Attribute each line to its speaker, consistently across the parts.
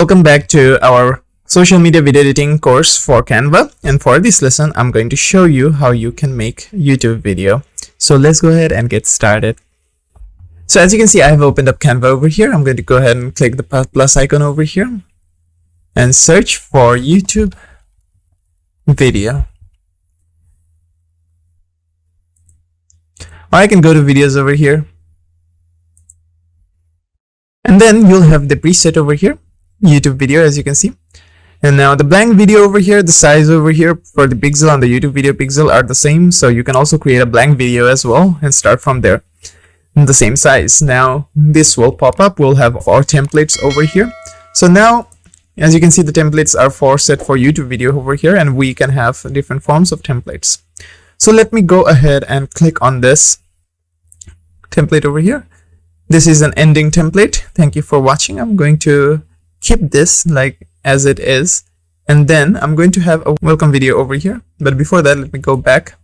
Speaker 1: Welcome back to our social media video editing course for Canva, and for this lesson I'm going to show you how you can make YouTube video. So let's go ahead and get started. So as you can see, I have opened up Canva over here. I'm going to go ahead and click the plus icon over here and search for YouTube video. Or I can go to videos over here, and then you'll have the preset over here, YouTube video, as you can see. And now the blank video over here, the size over here for the pixel and the YouTube video pixel are the same, so you can also create a blank video as well and start from there, the same size. Now this will pop up. We'll have our templates over here. So now as you can see, the templates are set for YouTube video over here, and we can have different forms of templates. So let me go ahead and click on this template over here. This is an ending template. Thank you for watching. I'm going to keep this like as it is, and then I'm going to have a welcome video over here. But before that, let me go back.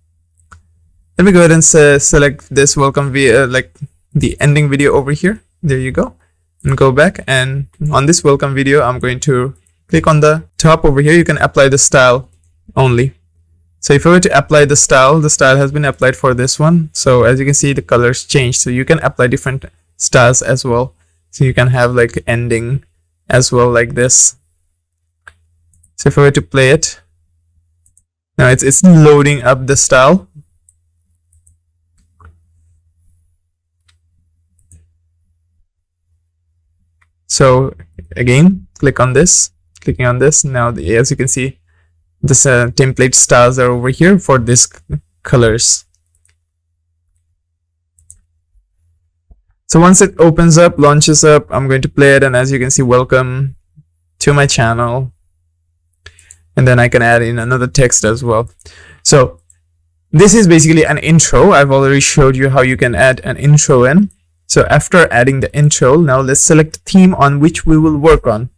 Speaker 1: Let me go ahead and select this welcome video, like the ending video over here. There you go. And go back, and on this welcome video, I'm going to click on the top over here. You can apply the style only. So if I were to apply the style has been applied for this one. So as you can see, the colors change. So you can apply different styles as well. So you can have like ending as well, like this. So if I were to play it, now it's loading up the style. So again, clicking on this. Now as you can see, this template styles are over here for this colors. So once it opens up, launches up, I'm going to play it, and as you can see, welcome to my channel. And then I can add in another text as well. So this is basically an intro. I've already showed you how you can add an intro in. So after adding the intro, now let's select the theme on which we will work on.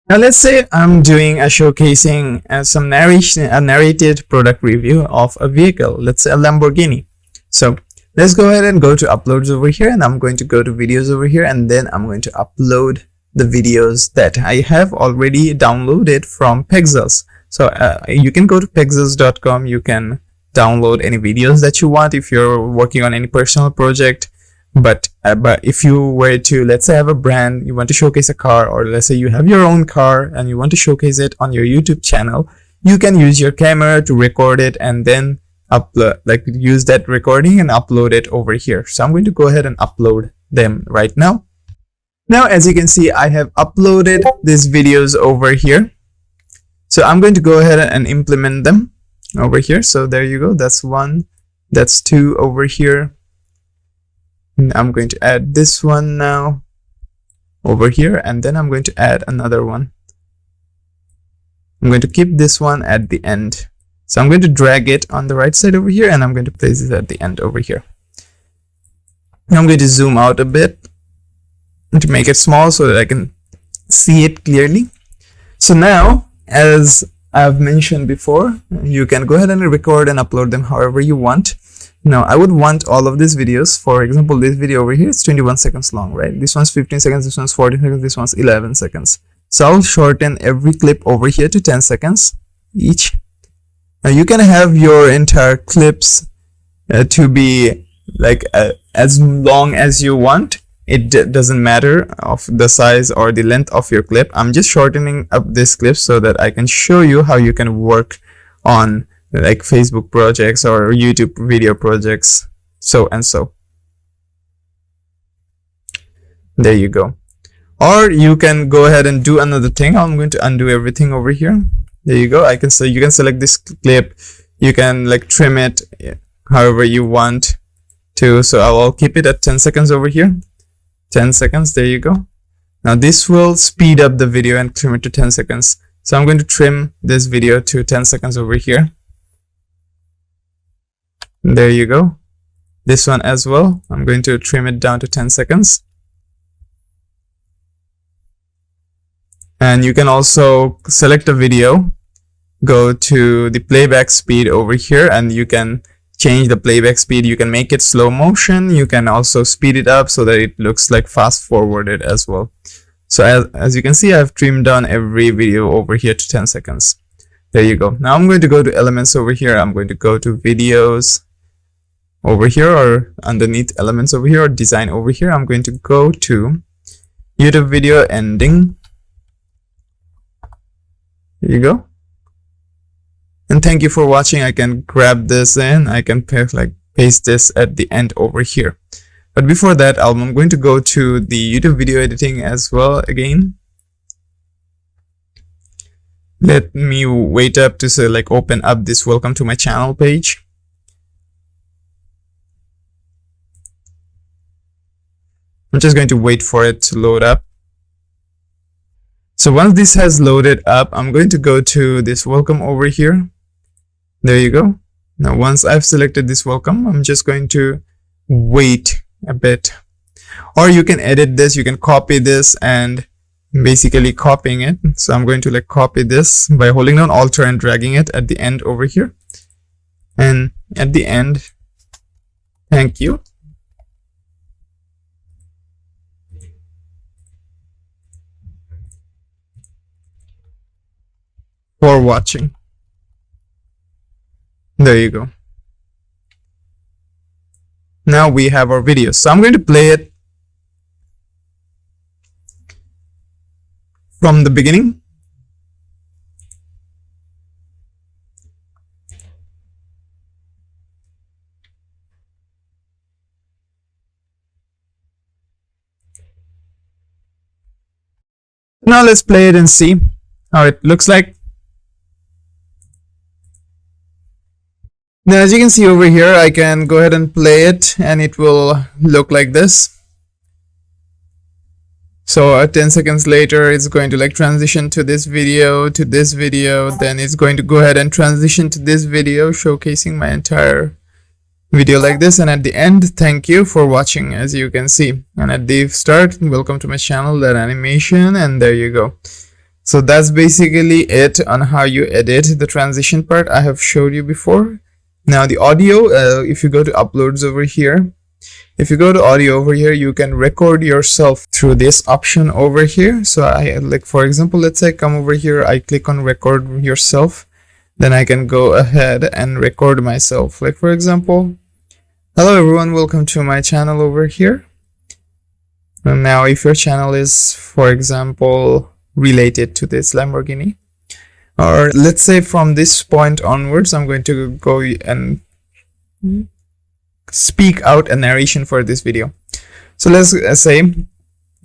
Speaker 1: Now let's say I'm doing a showcasing some narrated product review of a vehicle. Let's say a Lamborghini. So let's go ahead and go to uploads over here, and I'm going to go to videos over here, and then I'm going to upload the videos that I have already downloaded from Pexels. So you can go to pexels.com. You can download any videos that you want if you're working on any personal project. But if you were to, let's say, have a brand, you want to showcase a car, or let's say you have your own car and you want to showcase it on your YouTube channel, you can use your camera to record it and then upload, like use that recording and upload it over here. So I'm going to go ahead and upload them right now. Now, as you can see, I have uploaded these videos over here. So I'm going to go ahead and implement them over here. So there you go. That's one. That's two over here. And I'm going to add this one now over here, and then I'm going to add another one. I'm going to keep this one at the end. So I'm going to drag it on the right side over here, and I'm going to place it at the end over here. Now I'm going to zoom out a bit to make it small so that I can see it clearly. So now, as I've mentioned before, you can go ahead and record and upload them however you want. Now I would want all of these videos. For example, this video over here is 21 seconds long, right? This one's 15 seconds, this one's 14 seconds, this one's 11 seconds. So I'll shorten every clip over here to 10 seconds each. Now you can have your entire clips to be like as long as you want. It doesn't matter of the size or the length of your clip. I'm just shortening up this clip so that I can show you how you can work on like Facebook projects or YouTube video projects, so and so. There you go. Or you can go ahead and do another thing. I'm going to undo everything over here. There you go. You can select this clip. You can like trim it however you want to. So I'll keep it at 10 seconds over here. 10 seconds. There you go. Now this will speed up the video and trim it to 10 seconds. So I'm going to trim this video to 10 seconds over here. There you go. This one as well. I'm going to trim it down to 10 seconds. And you can also select a video, go to the playback speed over here, and you can change the playback speed. You can make it slow motion. You can also speed it up so that it looks like fast forwarded as well. So as you can see, I've trimmed down every video over here to 10 seconds. There you go. Now I'm going to go to elements over here. I'm going to go to videos over here, or underneath elements over here, or design over here. I'm going to go to YouTube video ending. There you go. And thank you for watching. I can grab this in. I can paste this at the end over here. But before that, I'm going to go to the YouTube video editing as well again. Let me wait up to say open up this welcome to my channel page. I'm just going to wait for it to load up. So once this has loaded up, I'm going to go to this welcome over here. There you go. Now once I've selected this welcome, I'm just going to wait a bit. Or you can edit this, you can copy this and basically copying it. So I'm going to copy this by holding down Alt and dragging it at the end over here. And at the end, thank you for watching. There you go. Now we have our video. So I'm going to play it from the beginning. Now let's play it and see how it looks like. Now as you can see over here, I can go ahead and play it and it will look like this. So 10 seconds later, it's going to transition to this video, then it's going to go ahead and transition to this video, showcasing my entire video like this. And at the end, thank you for watching, as you can see. And at the start, welcome to my channel, that animation, and there you go. So that's basically it on how you edit the transition part I have showed you before. Now the audio, if you go to uploads over here, you can record yourself through this option over here. So I for example, let's say come over here, I click on record yourself, then I can go ahead and record myself. For example, hello everyone, welcome to my channel over here. And now if your channel is, for example, related to this Lamborghini, or let's say from this point onwards, I'm going to go and speak out a narration for this video. So let's say,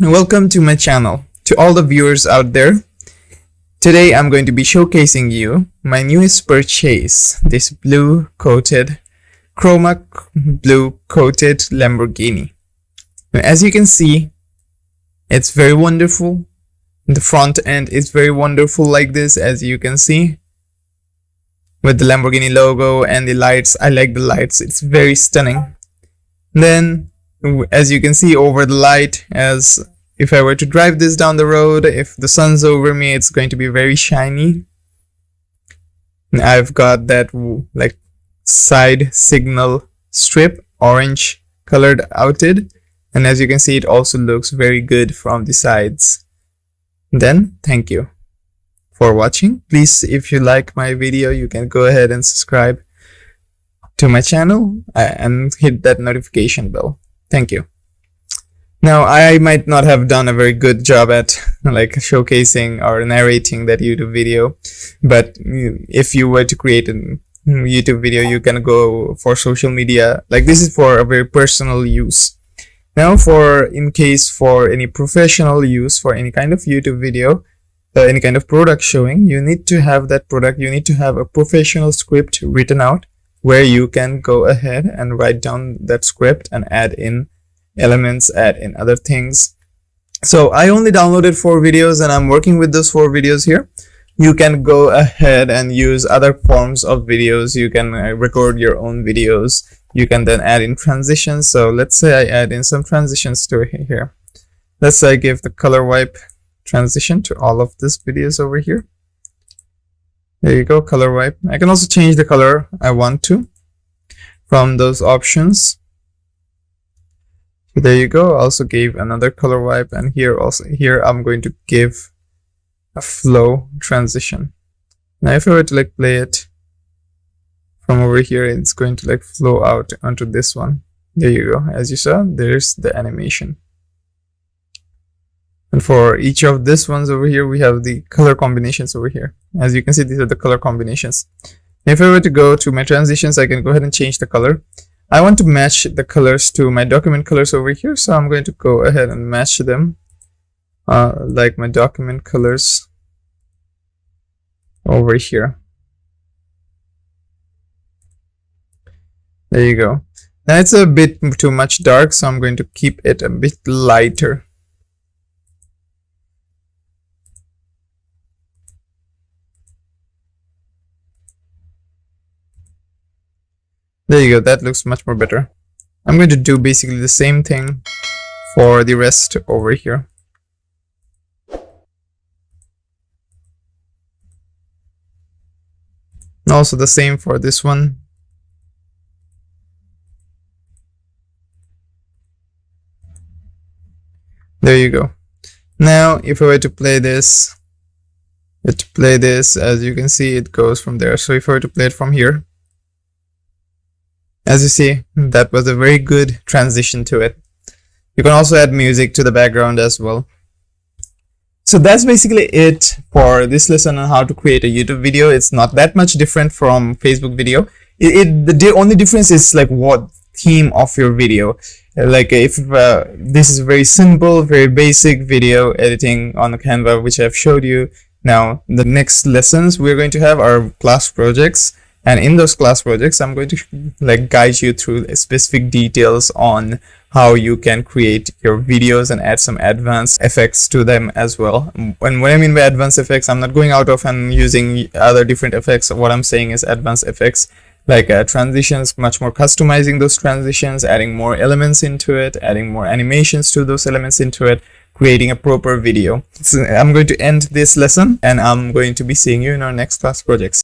Speaker 1: welcome to my channel. To all the viewers out there, today I'm going to be showcasing you my newest purchase, this blue coated, chroma blue coated Lamborghini. As you can see, it's very wonderful. The front end is very wonderful like this, as you can see, with the Lamborghini logo and the lights. I like the lights, it's very stunning. Then as you can see over the light, as if I were to drive this down the road, if the sun's over me, it's going to be very shiny. I've got that side signal strip, orange colored outed, and as you can see, it also looks very good from the sides. Then thank you for watching. Please, if you like my video, you can go ahead and subscribe to my channel and hit that notification bell. Thank you. Now I might not have done a very good job at showcasing or narrating that YouTube video, but if you were to create a YouTube video, you can go for social media. This is for a very personal use. Now for any professional use, for any kind of YouTube video, any kind of product showing, you need to have that product, you need to have a professional script written out where you can go ahead and write down that script and add in elements, add in other things. So I only downloaded 4 videos and I'm working with those 4 videos here. You can go ahead and use other forms of videos. You can record your own videos. You can then add in transitions. So let's say I add in some transitions to here. Let's say I give the color wipe transition to all of these videos over here. There you go, color wipe. I can also change the color I want to from those options. So there you go. Also gave another color wipe, and here I'm going to give a flow transition. Now if I were to like play it from over here, it's going to like flow out onto this one. There you go. As you saw, there's the animation. And for each of these ones over here, we have the color combinations over here. As you can see, these are the color combinations. If I were to go to my transitions, I can go ahead and change the color. I want to match the colors to my document colors over here, so I'm going to go ahead and match them like my document colors over here. There you go. Now it's a bit too much dark, so I'm going to keep it a bit lighter. There you go, that looks much more better. I'm going to do basically the same thing for the rest over here. And also the same for this one. There you go. Now if I were to play this, as you can see, it goes from there. So if I were to play it from here, as you see, that was a very good transition to it. You can also add music to the background as well. So that's basically it for this lesson on how to create a YouTube video. It's not that much different from Facebook video. The only difference is like what theme of your video. Like if this is very simple, very basic video editing on Canva, which I've showed you. Now the next lessons we're going to have are class projects. And in those class projects, I'm going to like guide you through specific details on how you can create your videos and add some advanced effects to them as well. And what I mean by advanced effects, I'm not going out of and using other different effects. What I'm saying is advanced effects like transitions, much more customizing those transitions, adding more elements into it, adding more animations to those elements into it, creating a proper video. So I'm going to end this lesson, and I'm going to be seeing you in our next class projects.